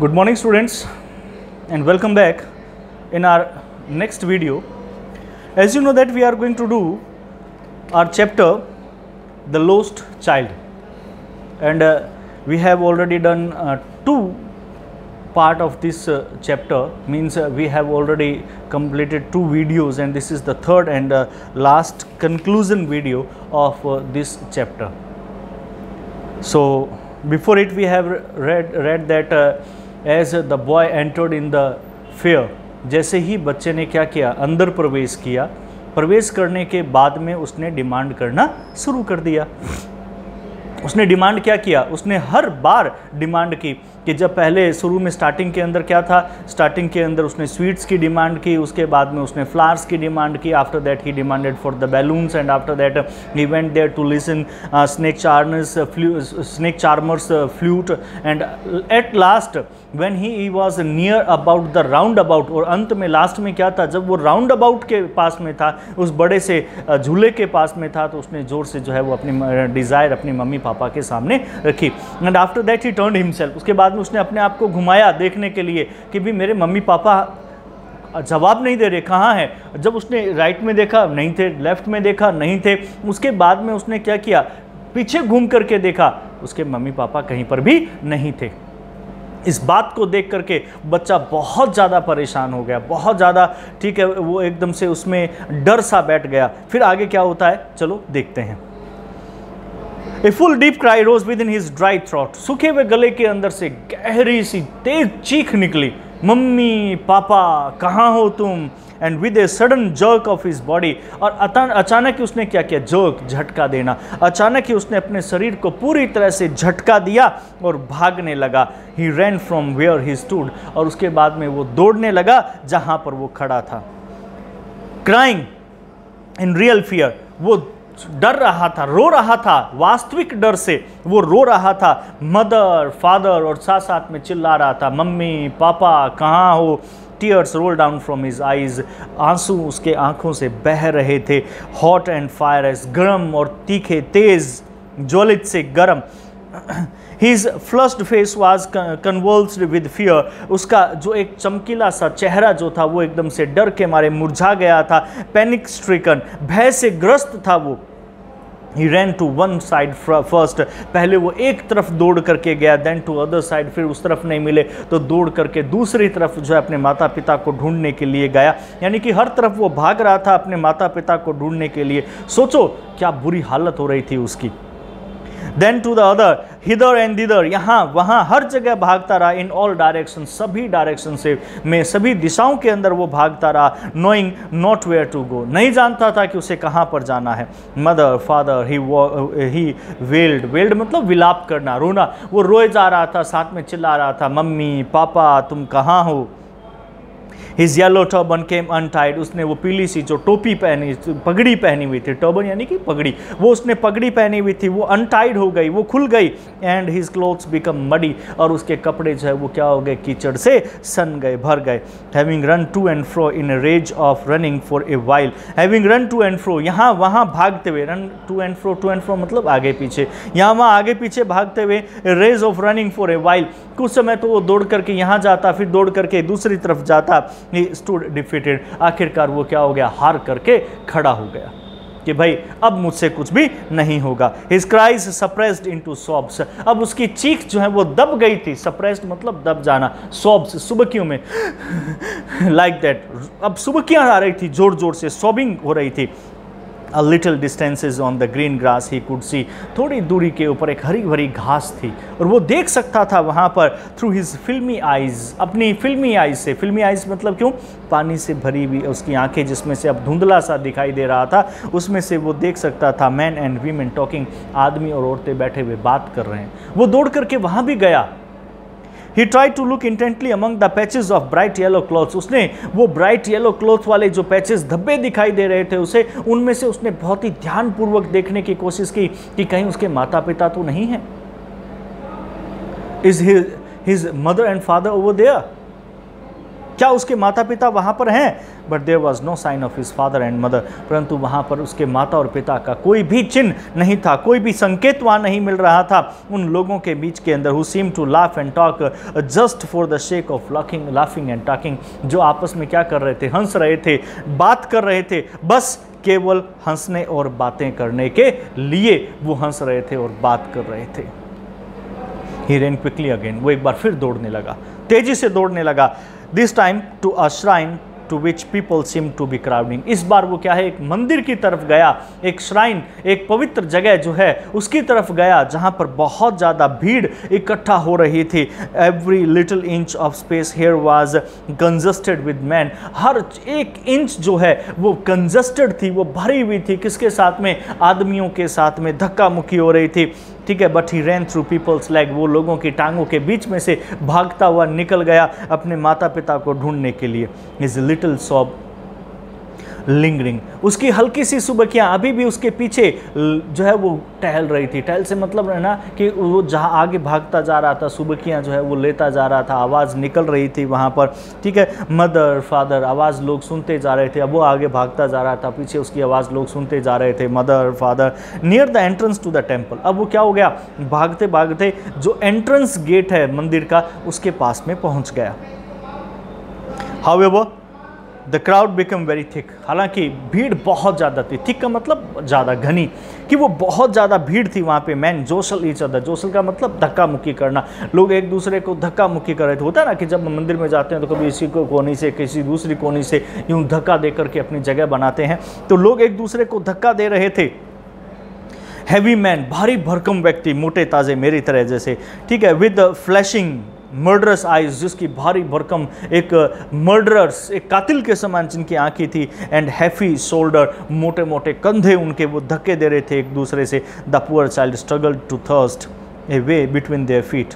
Good morning students and welcome back in our next video. As you know that we are going to do our chapter The Lost Child, and we have already done two part of this chapter, means we have already completed two videos and this is the third and last conclusion video of this chapter. So before it we have read that as the boy entered in the fair, जैसे ही बच्चे ने क्या किया, अंदर प्रवेश किया, प्रवेश करने के बाद में उसने डिमांड करना शुरू कर दिया। उसने डिमांड क्या किया, उसने हर बार डिमांड की कि जब पहले शुरू में स्टार्टिंग के अंदर क्या था, स्टार्टिंग के अंदर उसने स्वीट्स की डिमांड की, उसके बाद में उसने फ्लावर्स की डिमांड की, after that he demanded for the balloons and after that he went there to listen snake charmers flute and at last when he was near about the roundabout, और अंत में last में क्या था, जब वो round about के पास में था, उस बड़े से झूले के पास में था, तो उसने जोर से जो है वो अपनी डिज़ायर अपनी मम्मी पापा के सामने रखी। And after that he turned himself, उसके बाद में उसने अपने आप को घुमाया देखने के लिए कि भी मेरे मम्मी पापा जवाब नहीं दे रहे, कहाँ है। जब उसने राइट में देखा नहीं थे, लेफ्ट में देखा नहीं थे, उसके बाद में उसने क्या किया, पीछे घूम करके देखा, उसके मम्मी पापा कहीं पर भी नहीं थे। इस बात को देख करके बच्चा बहुत ज़्यादा परेशान हो गया, बहुत ज़्यादा, ठीक है, वो एकदम से उसमें डर सा बैठ गया। फिर आगे क्या होता है, चलो देखते हैं। A full deep cry rose within his dry throat. सूखे हुए गले के अंदर से गहरी सी तेज चीख निकली, मम्मी पापा कहाँ हो तुम। And with a sudden jerk of his body, और अचानक ही उसने क्या किया, जर्क, झटका देना, अचानक ही उसने अपने शरीर को पूरी तरह से झटका दिया और भागने लगा। He ran from where he stood, और उसके बाद में वो दौड़ने लगा जहां पर वो खड़ा था। क्राइंग इन रियल फियर, वो डर रहा था, रो रहा था, वास्तविक डर से वो रो रहा था। मदर फादर, और साथ साथ में चिल्ला रहा था, मम्मी पापा कहाँ हो। Tears roll down from his eyes, आंसू उसके आंखों से बह रहे थे। हॉट एंड फायर एज, गर्म और तीखे, तेज, ज्वलित से गर्म। His flushed face was convulsed with fear, उसका जो एक चमकीला सा चेहरा जो था वो एकदम से डर के मारे मुरझा गया था। पैनिक स्ट्रिकन, भय से ग्रस्त था वो। He ran to one side first, पहले वो एक तरफ दौड़ करके गया, then to other side, फिर उस तरफ नहीं मिले तो दौड़ करके दूसरी तरफ जो है अपने माता पिता को ढूंढने के लिए गया। यानी कि हर तरफ वो भाग रहा था अपने माता पिता को ढूंढने के लिए। सोचो क्या बुरी हालत हो रही थी उसकी। Then to the other, hither and thither, यहाँ वहाँ हर जगह भागता रहा। in all directions, सभी डायरेक्शन से में सभी दिशाओं के अंदर वो भागता रहा। knowing not where to go, नहीं जानता था कि उसे कहाँ पर जाना है। mother father he wailed मतलब विलाप करना, रोना, वो रोए जा रहा था, साथ में चिल्ला रहा था, मम्मी पापा तुम कहाँ हो। His yellow turban came untied, उसने वो पीली सी जो टोपी पहनी, पगड़ी पहनी हुई थी, टर्बन यानी कि पगड़ी, वो उसने पगड़ी पहनी हुई थी, वो अनटाइड हो गई, वो खुल गई। And his clothes become muddy, और उसके कपड़े जो है वो क्या हो गए, कीचड़ से सन गए, भर गए। Having run to and fro in a rage of running for a while, having run to and fro, यहाँ वहाँ भागते हुए, रन टू एंड फ्रो मतलब आगे पीछे, यहाँ वहाँ आगे पीछे भागते हुए, rage of running for a while, कुछ समय तो वो दौड़ करके यहाँ जाता, फिर दौड़ करके दूसरी तरफ जाता। He stood defeated, आखिरकार वो क्या हो गया, हार करके खड़ा हो गया कि भाई अब मुझसे कुछ भी नहीं होगा। His cries suppressed into sobs, अब उसकी चीख जो है वो दब गई थी। suppressed मतलब दब जाना, sobs सुबकियों में like that, अब सुबकियां आ रही थी, जोर जोर से sobbing हो रही थी। A little distances on the green grass he could see, थोड़ी दूरी के ऊपर एक हरी भरी घास थी और वो देख सकता था वहाँ पर। through his filmy eyes, अपनी फिल्मी आइज से, फिल्मी आइज मतलब क्यों, पानी से भरी हुई उसकी आंखें जिसमें से अब धुंधला सा दिखाई दे रहा था, उसमें से वो देख सकता था मैन एंड वीमेन टॉकिंग, आदमी और औरतें बैठे हुए बात कर रहे हैं। वो दौड़ करके वहाँ भी गया। He tried to look intently among the patches of bright yellow cloths, उसने वो bright yellow cloth वाले जो पैचेस धब्बे दिखाई दे रहे थे उसे, उनमें से उसने बहुत ही ध्यानपूर्वक देखने की कोशिश की कि कहीं उसके माता पिता तो नहीं हैं। Is his mother and father over there? क्या उसके माता पिता वहाँ पर हैं? But there was no sign of his father and mother, परंतु वहाँ पर उसके माता और पिता का कोई भी चिन्ह नहीं था, कोई भी संकेत वहाँ नहीं मिल रहा था उन लोगों के बीच के अंदर, who seem to laugh and talk just for the sake of laughing and talking, जो आपस में क्या कर रहे थे? हंस रहे थे, बात कर रहे थे, बस केवल हंसने और बातें करने के लिए वो हंस रहे थे और बात कर रहे थे। He ran quickly again, वो एक बार फिर दौड़ने लगा, तेजी से दौड़ने लगा। This time to a shrine to which people seem to be crowding. इस बार वो क्या है? एक मंदिर की तरफ गया, एक श्राइन, एक पवित्र जगह जो है उसकी तरफ गया जहाँ पर बहुत ज़्यादा भीड़ इकट्ठा हो रही थी। Every little inch of space here was congested with men. हर एक इंच जो है वो congested थी, वो भरी हुई थी। किसके साथ में? आदमियों के साथ में धक्का मुक्की हो रही थी, ठीक है। But he ran through people's leg, वो लोगों की टांगों के बीच में से भागता हुआ निकल गया अपने माता पिता को ढूंढने के लिए। हिज लिटिल सॉब लिंगरिंग, उसकी हल्की सी सुबकियाँ अभी भी उसके पीछे जो है वो टहल रही थी। टहल से मतलब है ना कि वो जहाँ आगे भागता जा रहा था, सुबकियाँ जो है वो लेता जा रहा था, आवाज़ निकल रही थी वहाँ पर, ठीक है। मदर फादर, आवाज़ लोग सुनते जा रहे थे, अब वो आगे भागता जा रहा था, पीछे उसकी आवाज़ लोग सुनते जा रहे े mother father. Near the entrance to the temple, अब वो क्या हो गया? भागते भागते जो एंट्रेंस गेट है मंदिर का उसके पास में पहुँच गया। However the crowd become very thick, हालांकि भीड़ बहुत ज़्यादा थी। थिक का मतलब ज़्यादा, घनी, कि वो बहुत ज़्यादा भीड़ थी वहाँ पे। मैन जोशल ईच अदर, जोशल का मतलब धक्का मुक्की करना, लोग एक दूसरे को धक्का मुक्की कर रहे थे। होता है ना कि जब मंदिर में जाते हैं तो कभी इसी को कोनी से किसी दूसरी कोनी से यूँ धक्का दे करके अपनी जगह बनाते हैं, तो लोग एक दूसरे को धक्का दे रहे थे। हैवी मैन, भारी भरकम व्यक्ति, मोटे ताजे मेरी तरह जैसे, ठीक है। विद फ्लैशिंग मर्डरस आइज, जिसकी भारी भरकम एक मर्डरर्स, एक कातिल के समान जिनकी आंखें थी। एंड हैफी शोल्डर, मोटे मोटे कंधे उनके, वो धक्के दे रहे थे एक दूसरे से। The poor child struggled to thrust a way between their feet,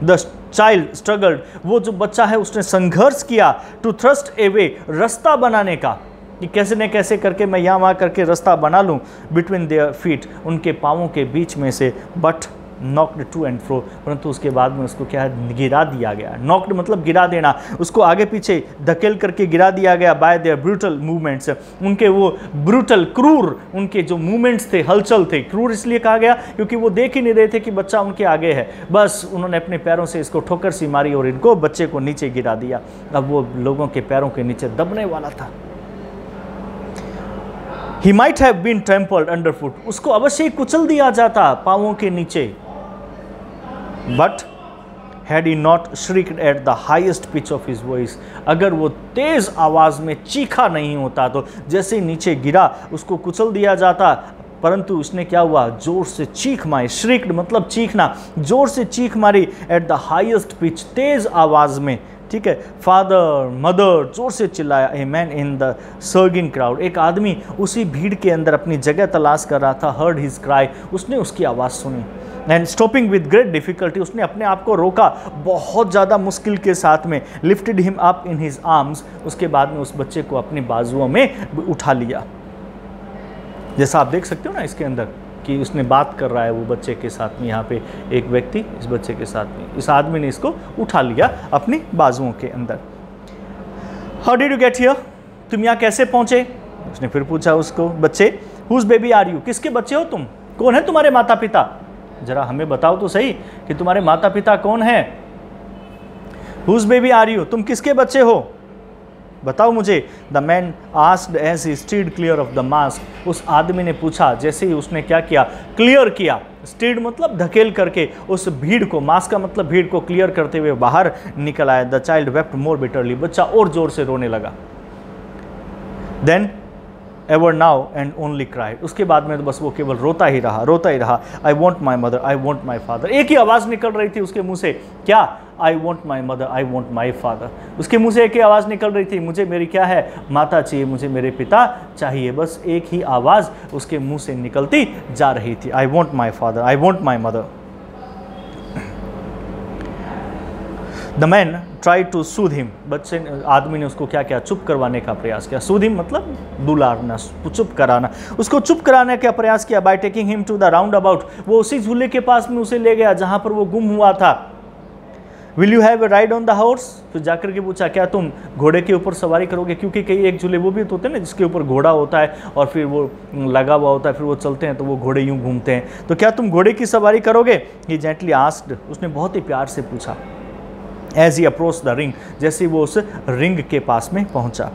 the child struggled, वो जो बच्चा है उसने संघर्ष किया, टू थ्रस्ट ए वे, रास्ता बनाने का, कि कैसे न कैसे करके मैं यहाँ वहाँ करके रास्ता बना लूँ, बिटवीन देयर फीट, उनके पाँवों के बीच में से। But knocked to and fro, परंतु उसके बाद में उसको क्या है? गिरा दिया गया। नॉक्ड मतलब गिरा देना, उसको आगे पीछे धकेल करके गिरा दिया गया। बाय देयर ब्रूटल मूवमेंट्स, उनके वो ब्रूटल, क्रूर उनके जो मूवमेंट्स थे, हलचल थे। क्रूर इसलिए कहा गया क्योंकि वो देख ही नहीं रहे थे कि बच्चा उनके आगे है, बस उन्होंने अपने पैरों से इसको ठोकर सी मारी और इनको, बच्चे को नीचे गिरा दिया। अब वो लोगों के पैरों के नीचे दबने वाला था। He might have been trampled underfoot, उसको अवश्य ही कुचल दिया जाता पांवों के नीचे। But had he not shrieked at the highest pitch of his voice, अगर वो तेज आवाज में चीखा नहीं होता तो जैसे ही नीचे गिरा उसको कुचल दिया जाता, परंतु उसने क्या हुआ? जोर से चीख मारी। श्रीक्ड मतलब चीखना, जोर से चीख मारी। एट द हाईएस्ट पिच, तेज आवाज में, ठीक है। फादर मदर, जोर से चिल्लाया। A man in the surging crowd, एक आदमी उसी भीड़ के अंदर अपनी जगह तलाश कर रहा था। हर्ड हिज क्राई, उसने उसकी आवाज़ सुनी। And stopping with great difficulty, उसने अपने आप को रोका बहुत ज़्यादा मुश्किल के साथ में। Lifted him up in his arms, उसके बाद में उस बच्चे को अपनी बाजुओं में उठा लिया। जैसा आप देख सकते हो ना इसके अंदर कि उसने बात कर रहा है वो बच्चे के साथ में, यहाँ पे एक व्यक्ति इस बच्चे के साथ में, इस आदमी ने इसको उठा लिया अपनी बाजुओं के अंदर। How did you get here, तुम यहाँ कैसे पहुँचे? उसने फिर पूछा उसको, बच्चे, हुज बेबी आर यू, किसके बच्चे हो तुम? कौन है तुम्हारे माता पिता? जरा हमें बताओ तो सही कि तुम्हारे माता पिता कौन है? हुज बेबी आर यू, तुम किसके बच्चे हो? बताओ मुझे। The man asked as he steered clear of the mask, उस आदमी ने पूछा जैसे ही उसने क्या किया? क्लियर किया। स्टीड मतलब धकेल करके उस भीड़ को, मास्क का मतलब भीड़ को क्लियर करते हुए बाहर निकल आया। The child wept more bitterly, बच्चा और जोर से रोने लगा। Then ever now and only cried, उसके बाद में तो बस वो केवल रोता ही रहा, रोता ही रहा। आई want my mother, I want my father, एक ही आवाज़ निकल रही थी उसके मुंह से, क्या? आई want my mother, I want my father. उसके मुंह से एक ही आवाज़ निकल रही थी, मुझे मेरी क्या है? माता चाहिए, मुझे मेरे पिता चाहिए। बस एक ही आवाज़ उसके मुंह से निकलती जा रही थी, I want my father, I want my mother. The man try to soothe him, बच्चे आदमी ने उसको क्या किया? चुप करवाने का प्रयास किया। सूद हिम मतलब दुलारना, चुप कराना, उसको चुप कराने का प्रयास किया। By taking him to the roundabout, वो उसी झूले के पास में उसे ले गया जहां पर वो गुम हुआ था। Will you have a ride on the horse? फिर जाकर के पूछा क्या तुम घोड़े के ऊपर सवारी करोगे? क्योंकि कई एक झूले वो भी तो होते हैं ना जिसके ऊपर घोड़ा होता है और फिर वो लगा हुआ होता है, फिर वो चलते हैं तो वो घोड़े यूं घूमते हैं। तो क्या तुम घोड़े की सवारी करोगे? ही जेंटली आस्क्ड, उसने बहुत ही प्यार से पूछा। As he approach the ring, जैसे वो उस रिंग के पास में पहुंचा।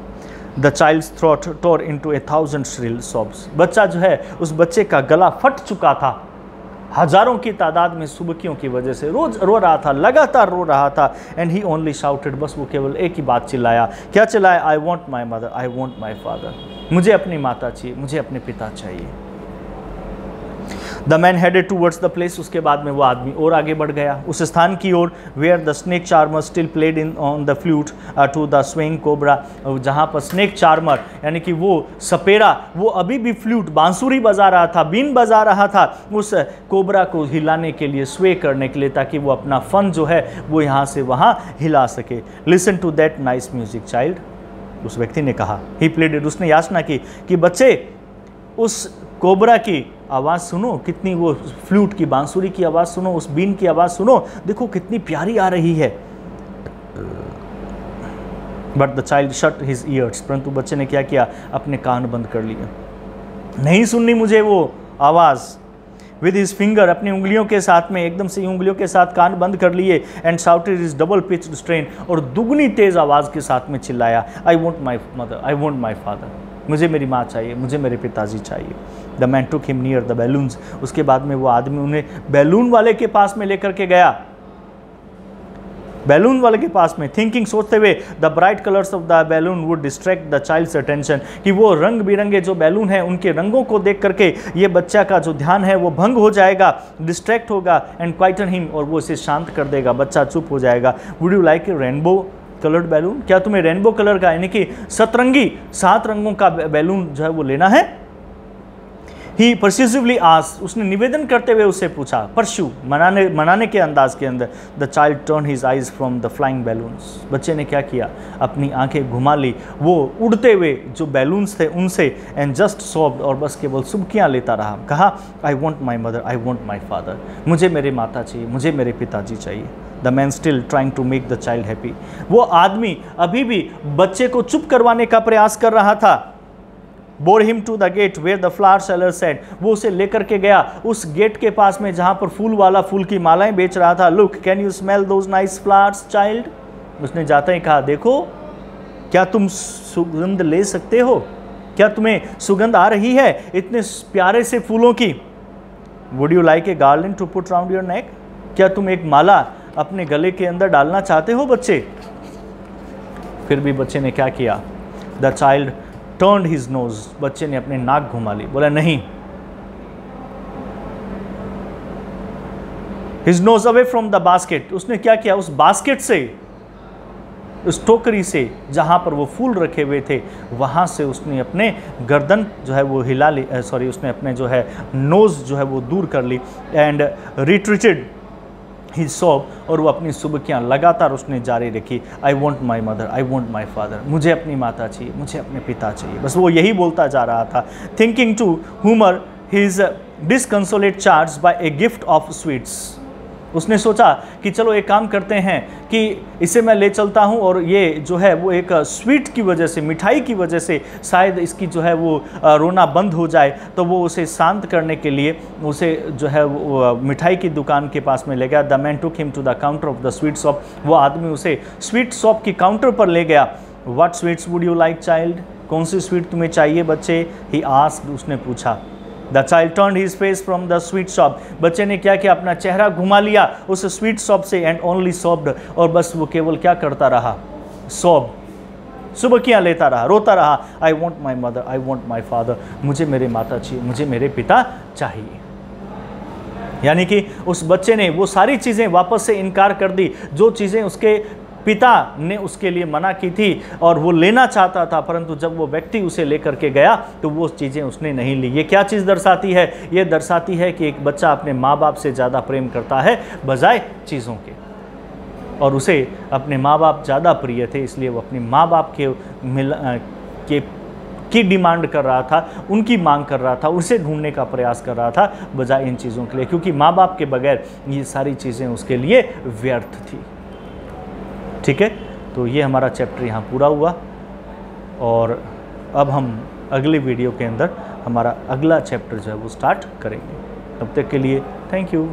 The child's throat tore into 1000 shrill sobs, बच्चा जो है उस बच्चे का गला फट चुका था। हजारों की तादाद में सुबकियों की वजह से रोज रो रहा था, लगातार रो रहा था। एंड ही ओनली शाउटेड, बस वो केवल एक ही बात चिल्लाया। क्या चिल्लाया? आई want my mother, I want my father, मुझे अपनी माता चाहिए, मुझे अपने पिता चाहिए। The man headed towards the place, उसके बाद में वो आदमी और आगे बढ़ गया उस स्थान की ओर where the snake charmer still played in on the flute to the swing cobra, जहाँ पर स्नेक चार्मर यानी कि वो सपेरा वो अभी भी फ्लूट बांसुरी बजा रहा था, बीन बजा रहा था उस कोबरा को हिलाने के लिए, स्वे करने के लिए, ताकि वो अपना फन जो है वो यहाँ से वहाँ हिला सके। Listen to that nice music child, उस व्यक्ति ने कहा। ही प्लेडेड, उसने याचना की कि बच्चे उस कोबरा की आवाज़ सुनो, कितनी वो फ्लूट की बांसुरी की आवाज़ सुनो, उस बीन की आवाज़ सुनो, देखो कितनी प्यारी आ रही है। But the child shut his years, परंतु बच्चे ने क्या किया? अपने कान बंद कर लिए। नहीं सुननी मुझे वो आवाज़। विद हिज फिंगर, अपनी उंगलियों के साथ में एकदम से उंगलियों के साथ कान बंद कर लिए। And shouted his double pitched strain, और दुगनी तेज आवाज़ के साथ में चिल्लाया, आई want my mother, I want my father, मुझे मेरी माँ चाहिए, मुझे मेरे पिताजी चाहिए। The man took him near the balloons, उसके बाद में वो आदमी उन्हें बैलून वाले के पास में लेकर के गया, बैलून वाले के पास में, थिंकिंग, सोचते हुए the bright colours of the balloon would distract the child's attention, कि वो रंग बिरंगे जो बैलून हैं उनके रंगों को देख करके ये बच्चा का जो ध्यान है वो भंग हो जाएगा, डिस्ट्रैक्ट होगा। एंड क्वाइटन हिम, और वो इसे शांत कर देगा, बच्चा चुप हो जाएगा। Would you like A rainbow coloured balloon, क्या तुम्हें रेनबो कलर का यानी कि सतरंगी 7 रंगों का बैलून जो है वो लेना है? ही परस्यूसिवली आस्क्ड, उसने निवेदन करते हुए उससे पूछा, परस्यू मनाने के अंदाज के अंदर। The child turn his eyes from the flying balloons, बच्चे ने क्या किया? अपनी आंखें घुमा ली वो उड़ते हुए जो बैलून्स थे उनसे। एंड जस्ट सॉब्ड, और बस केवल सुबकियाँ लेता रहा। कहा, I want my mother, I want my father, मुझे मेरे माता चाहिए, मुझे मेरे पिताजी चाहिए। The man still trying to make the child happy, वो आदमी अभी भी बच्चे को चुप करवाने का प्रयास कर रहा था। Bore him to the gate where the flower seller said, वो उसे लेकर के गया उस गेट के पास में जहां पर फूल वाला फूल की मालाएं बेच रहा था। Look, can you smell those nice flowers child, उसने जाते ही कहा, देखो क्या तुम सुगंध ले सकते हो, क्या तुम्हें सुगंध आ रही है इतने प्यारे से फूलों की। Would you like a garland to put round your neck, क्या तुम एक माला अपने गले के अंदर डालना चाहते हो बच्चे? फिर भी बच्चे ने क्या किया? The child turned his nose, बच्चे ने अपने नाक घुमा ली, बोला नहीं। His nose away from the basket, उसने क्या किया? उस बास्केट से, उस टोकरी से जहां पर वो फूल रखे हुए थे वहां से उसने अपने गर्दन जो है वो हिला ली, सॉरी उसने अपने जो है नोज जो है वो दूर कर ली। एंड रिट्रीटेड ही सॉब, और वो अपनी सुबकियाँ लगातार उसने जारी रखी। आई want my mother, I want my father, मुझे अपनी माता चाहिए, मुझे अपने पिता चाहिए, बस वो यही बोलता जा रहा था। Thinking to humour his disconsolate charge by a gift of sweets, उसने सोचा कि चलो एक काम करते हैं कि इसे मैं ले चलता हूँ और ये जो है वो एक स्वीट की वजह से, मिठाई की वजह से शायद इसकी जो है वो रोना बंद हो जाए। तो वो उसे शांत करने के लिए उसे जो है वो मिठाई की दुकान के पास में ले गया। The man took him to the counter of the sweet shop, वो आदमी उसे स्वीट शॉप की काउंटर पर ले गया। What sweets would you like child, कौन सी स्वीट तुम्हें चाहिए बच्चे? ही आस्क्ड, उसने पूछा। The child turned his face from the sweet shop, बच्चे ने क्या किया? अपना चेहरा घुमा लिया उस स्वीट शॉप से। एंड ओनली सॉब्ड, और बस वो केवल क्या करता रहा? सॉब, सुबकियाँ लेता रहा, रोता रहा। आई want my mother, I want my father, मुझे मेरे माता चाहिए, मुझे मेरे पिता चाहिए। यानी कि उस बच्चे ने वो सारी चीज़ें वापस से इनकार कर दी जो चीज़ें उसके पिता ने उसके लिए मना की थी और वो लेना चाहता था, परंतु जब वो व्यक्ति उसे लेकर के गया तो वो चीज़ें उसने नहीं ली। ये क्या चीज़ दर्शाती है? ये दर्शाती है कि एक बच्चा अपने माँ बाप से ज़्यादा प्रेम करता है बजाय चीज़ों के, और उसे अपने माँ बाप ज़्यादा प्रिय थे, इसलिए वो अपने माँ बाप की डिमांड कर रहा था, उनकी मांग कर रहा था, उसे ढूंढने का प्रयास कर रहा था बजाय इन चीज़ों के लिए, क्योंकि माँ बाप के बगैर ये सारी चीज़ें उसके लिए व्यर्थ थी। ठीक है, तो ये हमारा चैप्टर यहाँ पूरा हुआ और अब हम अगले वीडियो के अंदर हमारा अगला चैप्टर जो है वो स्टार्ट करेंगे। तब तक के लिए थैंक यू।